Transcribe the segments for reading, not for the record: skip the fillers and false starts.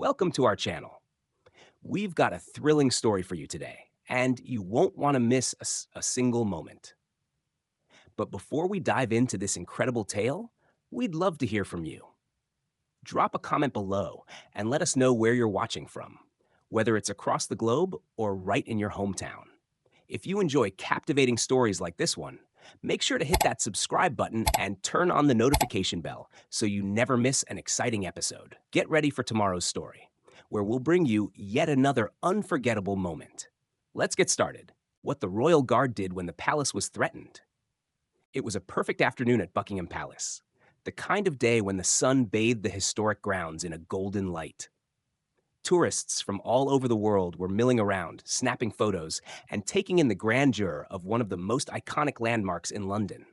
Welcome to our channel. We've got a thrilling story for you today, and you won't want to miss a single moment. But before we dive into this incredible tale, we'd love to hear from you. Drop a comment below and let us know where you're watching from, whether it's across the globe or right in your hometown. If you enjoy captivating stories like this one, make sure to hit that subscribe button and turn on the notification bell so you never miss an exciting episode. Get ready for tomorrow's story, where we'll bring you yet another unforgettable moment. Let's get started. What the royal guard did when the palace was threatened. It was a perfect afternoon at Buckingham Palace, the kind of day when the sun bathed the historic grounds in a golden light. Tourists from all over the world were milling around, snapping photos, and taking in the grandeur of one of the most iconic landmarks in London.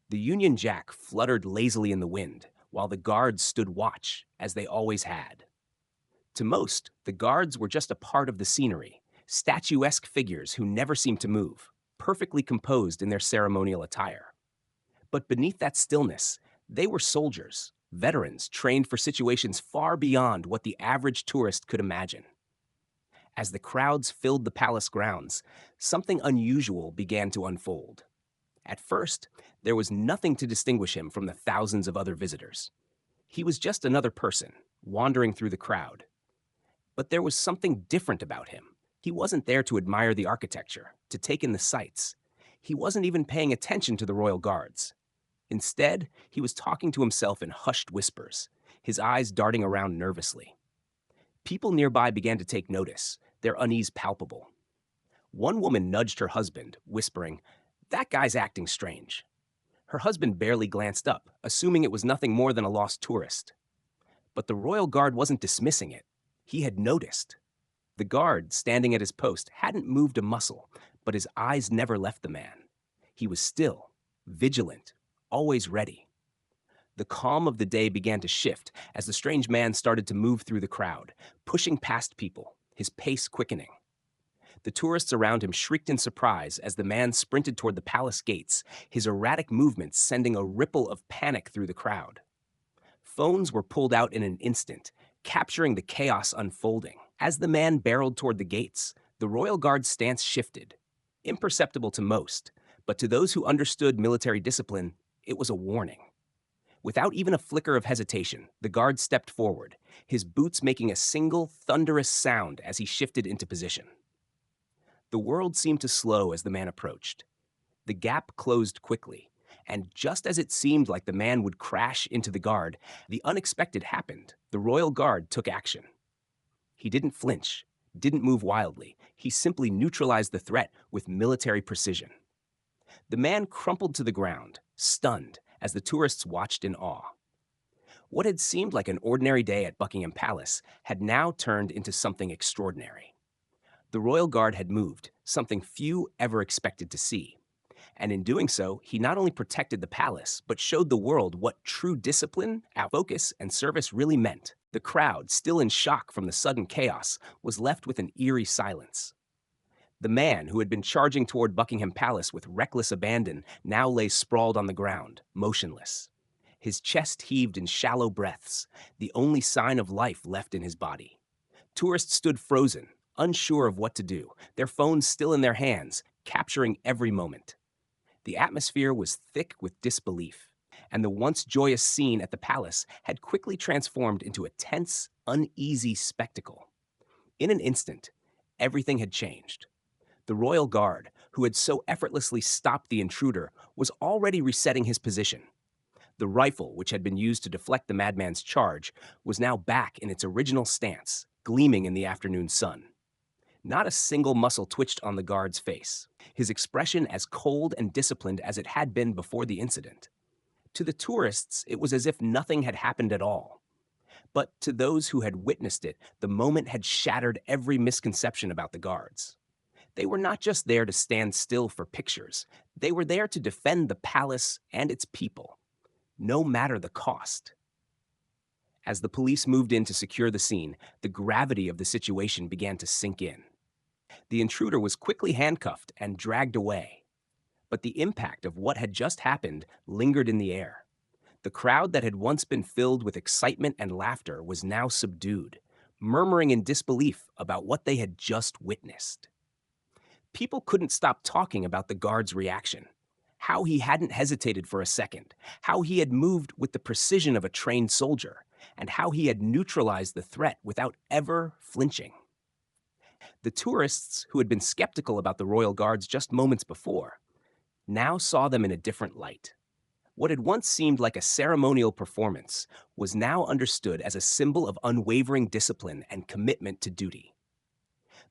The Union Jack fluttered lazily in the wind, while the guards stood watch, as they always had. To most, the guards were just a part of the scenery, statuesque figures who never seemed to move, perfectly composed in their ceremonial attire. But beneath that stillness, they were soldiers, veterans trained for situations far beyond what the average tourist could imagine. As the crowds filled the palace grounds, something unusual began to unfold. At first, there was nothing to distinguish him from the thousands of other visitors. He was just another person, wandering through the crowd. But there was something different about him. He wasn't there to admire the architecture, to take in the sights. He wasn't even paying attention to the royal guards. Instead, he was talking to himself in hushed whispers, his eyes darting around nervously. People nearby began to take notice, their unease palpable. One woman nudged her husband, whispering, "That guy's acting strange." Her husband barely glanced up, assuming it was nothing more than a lost tourist. But the royal guard wasn't dismissing it. He had noticed. The guard, standing at his post, hadn't moved a muscle, but his eyes never left the man. He was still, vigilant, always ready. The calm of the day began to shift as the strange man started to move through the crowd, pushing past people, his pace quickening. The tourists around him shrieked in surprise as the man sprinted toward the palace gates, his erratic movements sending a ripple of panic through the crowd. Phones were pulled out in an instant, capturing the chaos unfolding. As the man barreled toward the gates, the royal guard's stance shifted. Imperceptible to most, but to those who understood military discipline, it was a warning. Without even a flicker of hesitation, the guard stepped forward, his boots making a single thunderous sound as he shifted into position. The world seemed to slow as the man approached. The gap closed quickly, and just as it seemed like the man would crash into the guard, the unexpected happened. The royal guard took action. He didn't flinch, didn't move wildly. He simply neutralized the threat with military precision. The man crumpled to the ground, stunned, as the tourists watched in awe. What had seemed like an ordinary day at Buckingham Palace had now turned into something extraordinary. The royal guard had moved, something few ever expected to see. And in doing so, he not only protected the palace, but showed the world what true discipline, focus, and service really meant. The crowd, still in shock from the sudden chaos, was left with an eerie silence. The man, who had been charging toward Buckingham Palace with reckless abandon, now lay sprawled on the ground, motionless. His chest heaved in shallow breaths, the only sign of life left in his body. Tourists stood frozen, unsure of what to do, their phones still in their hands, capturing every moment. The atmosphere was thick with disbelief, and the once joyous scene at the palace had quickly transformed into a tense, uneasy spectacle. In an instant, everything had changed. The royal guard, who had so effortlessly stopped the intruder, was already resetting his position. The rifle, which had been used to deflect the madman's charge, was now back in its original stance, gleaming in the afternoon sun. Not a single muscle twitched on the guard's face, his expression as cold and disciplined as it had been before the incident. To the tourists, it was as if nothing had happened at all. But to those who had witnessed it, the moment had shattered every misconception about the guards. They were not just there to stand still for pictures. They were there to defend the palace and its people, no matter the cost. As the police moved in to secure the scene, the gravity of the situation began to sink in. The intruder was quickly handcuffed and dragged away. But the impact of what had just happened lingered in the air. The crowd that had once been filled with excitement and laughter was now subdued, murmuring in disbelief about what they had just witnessed. People couldn't stop talking about the guard's reaction, how he hadn't hesitated for a second, how he had moved with the precision of a trained soldier, and how he had neutralized the threat without ever flinching. The tourists who had been skeptical about the royal guards just moments before now saw them in a different light. What had once seemed like a ceremonial performance was now understood as a symbol of unwavering discipline and commitment to duty.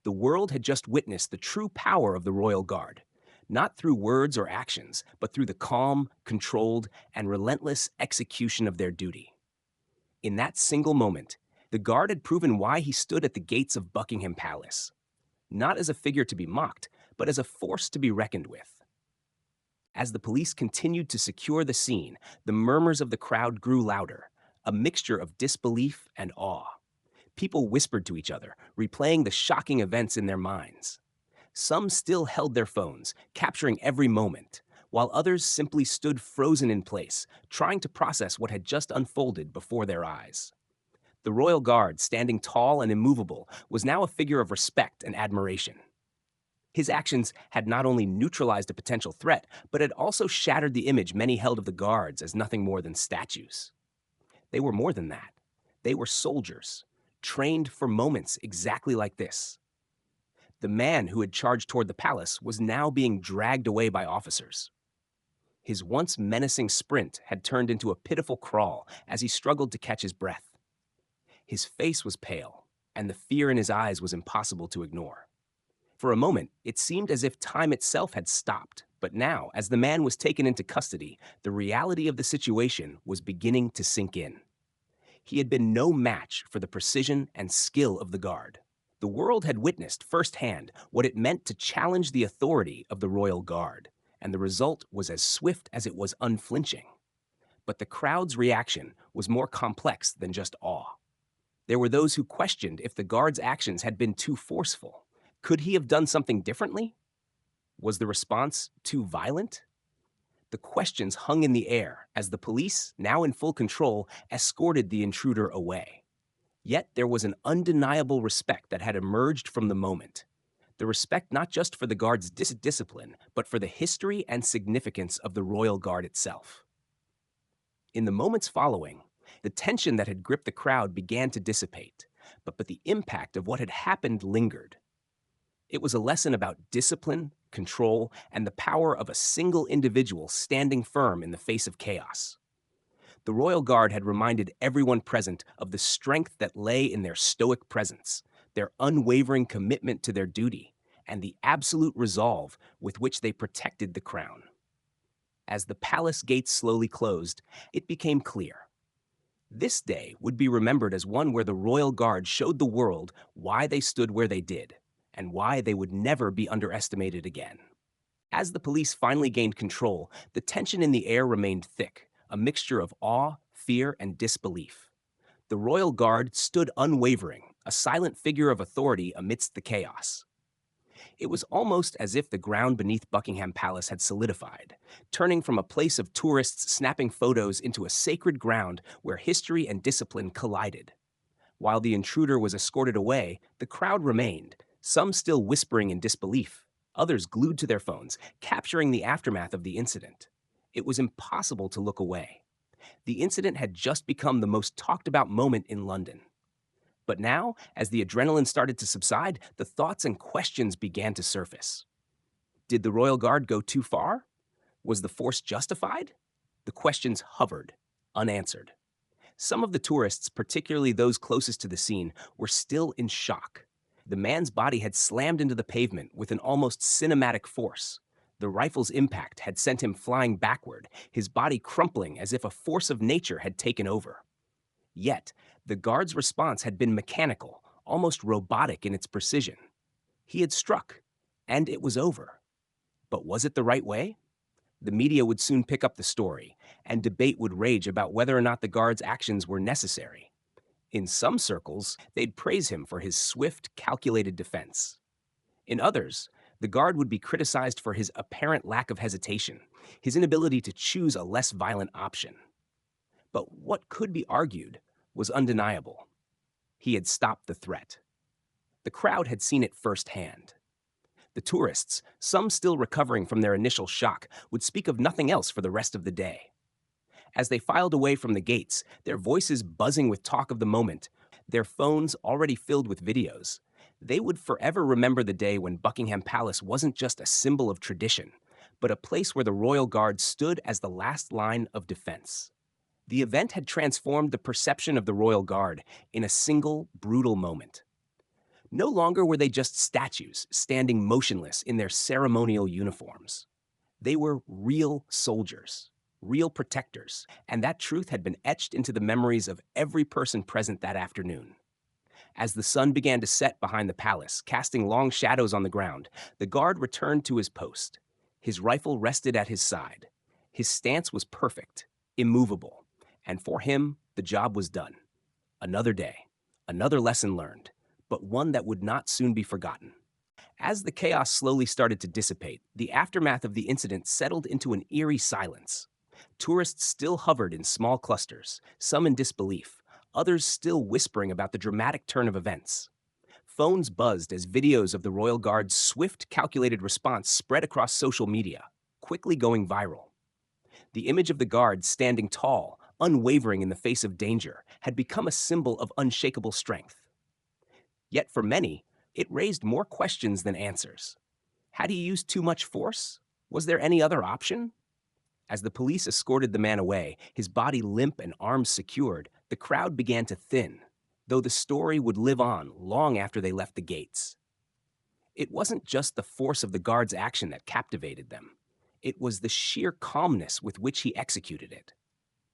The world had just witnessed the true power of the royal guard, not through words or actions, but through the calm, controlled, and relentless execution of their duty. In that single moment, the guard had proven why he stood at the gates of Buckingham Palace, not as a figure to be mocked, but as a force to be reckoned with. As the police continued to secure the scene, the murmurs of the crowd grew louder, a mixture of disbelief and awe. People whispered to each other, replaying the shocking events in their minds. Some still held their phones, capturing every moment, while others simply stood frozen in place, trying to process what had just unfolded before their eyes. The royal guard, standing tall and immovable, was now a figure of respect and admiration. His actions had not only neutralized a potential threat, but had also shattered the image many held of the guards as nothing more than statues. They were more than that. They were soldiers, trained for moments exactly like this. The man who had charged toward the palace was now being dragged away by officers. His once menacing sprint had turned into a pitiful crawl as he struggled to catch his breath. His face was pale, and the fear in his eyes was impossible to ignore. For a moment, it seemed as if time itself had stopped, but now, as the man was taken into custody, the reality of the situation was beginning to sink in. He had been no match for the precision and skill of the guard. The world had witnessed firsthand what it meant to challenge the authority of the royal guard, and the result was as swift as it was unflinching. But the crowd's reaction was more complex than just awe. There were those who questioned if the guard's actions had been too forceful. Could he have done something differently? Was the response too violent? The questions hung in the air as the police, now in full control, escorted the intruder away. Yet there was an undeniable respect that had emerged from the moment. The respect not just for the guard's discipline, but for the history and significance of the royal guard itself. In the moments following, the tension that had gripped the crowd began to dissipate, but the impact of what had happened lingered. It was a lesson about discipline, control, and the power of a single individual standing firm in the face of chaos. The royal guard had reminded everyone present of the strength that lay in their stoic presence, their unwavering commitment to their duty, and the absolute resolve with which they protected the crown. As the palace gates slowly closed, it became clear. This day would be remembered as one where the royal guard showed the world why they stood where they did, and why they would never be underestimated again. As the police finally gained control, the tension in the air remained thick, a mixture of awe, fear, and disbelief. The royal guard stood unwavering, a silent figure of authority amidst the chaos. It was almost as if the ground beneath Buckingham Palace had solidified, turning from a place of tourists snapping photos into a sacred ground where history and discipline collided. While the intruder was escorted away, the crowd remained, some still whispering in disbelief, others glued to their phones, capturing the aftermath of the incident. It was impossible to look away. The incident had just become the most talked about moment in London. But now, as the adrenaline started to subside, the thoughts and questions began to surface. Did the royal guard go too far? Was the force justified? The questions hovered, unanswered. Some of the tourists, particularly those closest to the scene, were still in shock. The man's body had slammed into the pavement with an almost cinematic force. The rifle's impact had sent him flying backward, his body crumpling as if a force of nature had taken over. Yet, the guard's response had been mechanical, almost robotic in its precision. He had struck, and it was over. But was it the right way? The media would soon pick up the story, and debate would rage about whether or not the guard's actions were necessary. In some circles, they'd praise him for his swift, calculated defense. In others, the guard would be criticized for his apparent lack of hesitation, his inability to choose a less violent option. But what could be argued was undeniable. He had stopped the threat. The crowd had seen it firsthand. The tourists, some still recovering from their initial shock, would speak of nothing else for the rest of the day. As they filed away from the gates, their voices buzzing with talk of the moment, their phones already filled with videos, they would forever remember the day when Buckingham Palace wasn't just a symbol of tradition, but a place where the royal guard stood as the last line of defense. The event had transformed the perception of the royal guard in a single, brutal moment. No longer were they just statues standing motionless in their ceremonial uniforms. They were real soldiers, real protectors, and that truth had been etched into the memories of every person present that afternoon. As the sun began to set behind the palace, casting long shadows on the ground, the guard returned to his post. His rifle rested at his side. His stance was perfect, immovable, and for him, the job was done. Another day, another lesson learned, but one that would not soon be forgotten. As the chaos slowly started to dissipate, the aftermath of the incident settled into an eerie silence. Tourists still hovered in small clusters, some in disbelief, others still whispering about the dramatic turn of events. Phones buzzed as videos of the Royal Guard's swift, calculated response spread across social media, quickly going viral. The image of the guard standing tall, unwavering in the face of danger, had become a symbol of unshakable strength. Yet for many, it raised more questions than answers. Had he used too much force? Was there any other option? As the police escorted the man away, his body limp and arms secured, the crowd began to thin, though the story would live on long after they left the gates. It wasn't just the force of the guard's action that captivated them. It was the sheer calmness with which he executed it.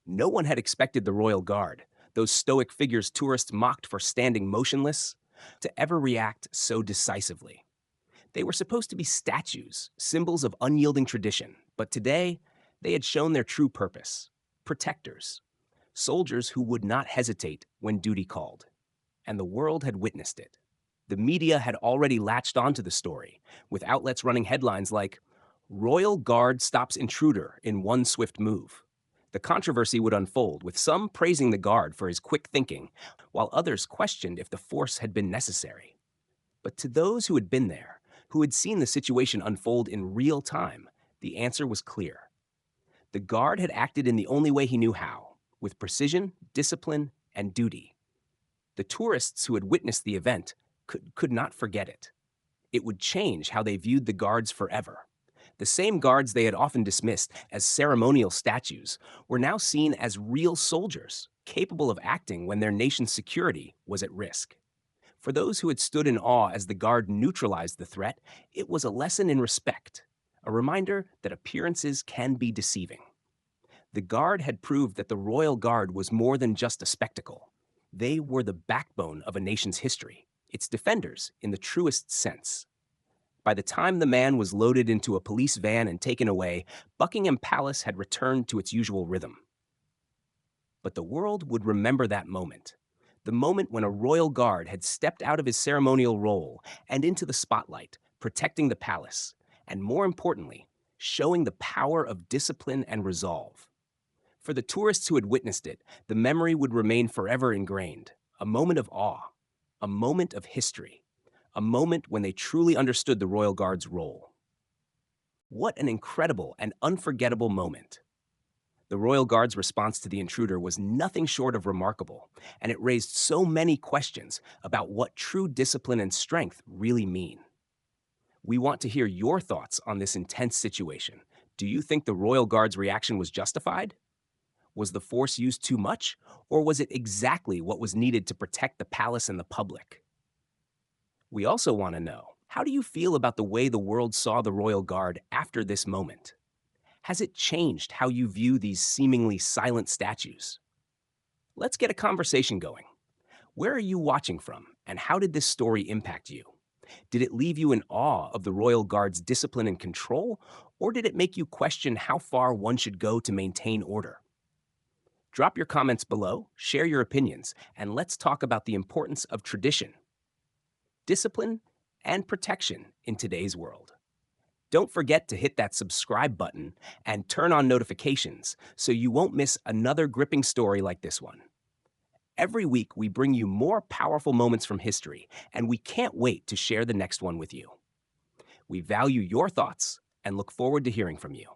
No one had expected the Royal Guard, those stoic figures tourists mocked for standing motionless, to ever react so decisively. They were supposed to be statues, symbols of unyielding tradition, but today, they had shown their true purpose: protectors, soldiers who would not hesitate when duty called. And the world had witnessed it. The media had already latched onto the story, with outlets running headlines like, "Royal Guard stops intruder in one swift move." The controversy would unfold, with some praising the guard for his quick thinking, while others questioned if the force had been necessary. But to those who had been there, who had seen the situation unfold in real time, the answer was clear. The guard had acted in the only way he knew how, with precision, discipline, and duty. The tourists who had witnessed the event could not forget it. It would change how they viewed the guards forever. The same guards they had often dismissed as ceremonial statues were now seen as real soldiers, capable of acting when their nation's security was at risk. For those who had stood in awe as the guard neutralized the threat, it was a lesson in respect, a reminder that appearances can be deceiving. The guard had proved that the Royal Guard was more than just a spectacle. They were the backbone of a nation's history, its defenders in the truest sense. By the time the man was loaded into a police van and taken away, Buckingham Palace had returned to its usual rhythm. But the world would remember that moment. The moment when a royal guard had stepped out of his ceremonial role and into the spotlight, protecting the palace, and more importantly, showing the power of discipline and resolve. For the tourists who had witnessed it, the memory would remain forever ingrained, a moment of awe, a moment of history, a moment when they truly understood the Royal Guard's role. What an incredible and unforgettable moment. The Royal Guard's response to the intruder was nothing short of remarkable, and it raised so many questions about what true discipline and strength really mean. We want to hear your thoughts on this intense situation. Do you think the Royal Guard's reaction was justified? Was the force used too much, or was it exactly what was needed to protect the palace and the public? We also want to know, how do you feel about the way the world saw the Royal Guard after this moment? Has it changed how you view these seemingly silent statues? Let's get a conversation going. Where are you watching from, and how did this story impact you? Did it leave you in awe of the Royal Guard's discipline and control, or did it make you question how far one should go to maintain order? Drop your comments below, share your opinions, and let's talk about the importance of tradition, discipline, and protection in today's world. Don't forget to hit that subscribe button and turn on notifications so you won't miss another gripping story like this one. Every week, we bring you more powerful moments from history, and we can't wait to share the next one with you. We value your thoughts and look forward to hearing from you.